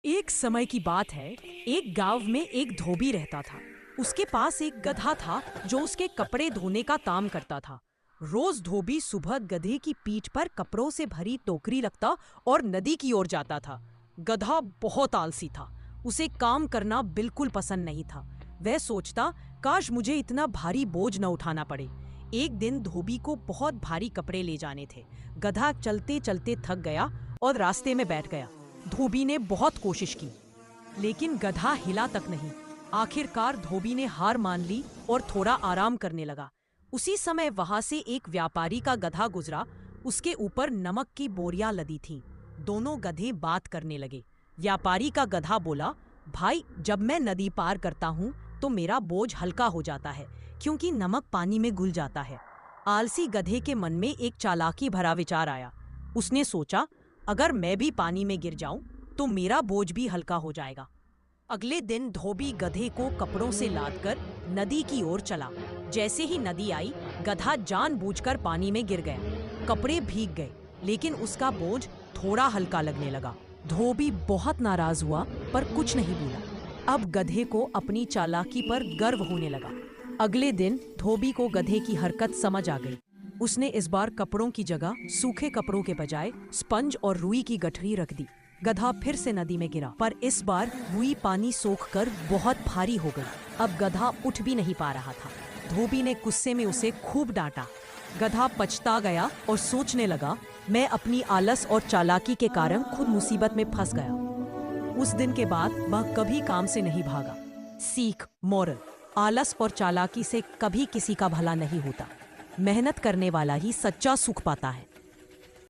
एक समय की बात है। एक गांव में एक धोबी रहता था। उसके पास एक गधा था जो उसके कपड़े धोने का काम करता था। रोज धोबी सुबह गधे की पीठ पर कपड़ों से भरी टोकरी रखता और नदी की ओर जाता था। गधा बहुत आलसी था। उसे काम करना बिल्कुल पसंद नहीं था। वह सोचता, काश मुझे इतना भारी बोझ न उठाना पड़े। एक दिन धोबी को बहुत भारी कपड़े ले जाने थे। गधा चलते चलते थक गया और रास्ते में बैठ गया। धोबी ने बहुत कोशिश की, लेकिन गधा हिला तक नहीं। आखिरकार धोबी ने हार मान ली और थोड़ा आराम करने लगा। उसी समय वहां से एक व्यापारी का गधा गुजरा। उसके ऊपर नमक की बोरियां लदी थीं। दोनों गधे बात करने लगे। व्यापारी का गधा बोला, भाई, जब मैं नदी पार करता हूँ तो मेरा बोझ हल्का हो जाता है, क्योंकि नमक पानी में घुल जाता है। आलसी गधे के मन में एक चालाकी भरा विचार आया। उसने सोचा, अगर मैं भी पानी में गिर जाऊं तो मेरा बोझ भी हल्का हो जाएगा। अगले दिन धोबी गधे को कपड़ों से लादकर नदी की ओर चला। जैसे ही नदी आई, गधा जानबूझकर पानी में गिर गया। कपड़े भीग गए, लेकिन उसका बोझ थोड़ा हल्का लगने लगा। धोबी बहुत नाराज हुआ, पर कुछ नहीं बोला। अब गधे को अपनी चालाकी पर गर्व होने लगा। अगले दिन धोबी को गधे की हरकत समझ आ गई। उसने इस बार कपड़ों की जगह सूखे कपड़ों के बजाय स्पंज और रुई की गठरी रख दी। गधा फिर से नदी में गिरा, पर इस बार रुई पानी सोखकर बहुत भारी हो गई। अब गधा उठ भी नहीं पा रहा था। धोबी ने गुस्से में उसे खूब डांटा। गधा पछता गया और सोचने लगा, मैं अपनी आलस और चालाकी के कारण खुद मुसीबत में फंस गया। उस दिन के बाद वह कभी काम से नहीं भागा। सीख, मोरल: आलस और चालाकी से कभी किसी का भला नहीं होता। मेहनत करने वाला ही सच्चा सुख पाता है।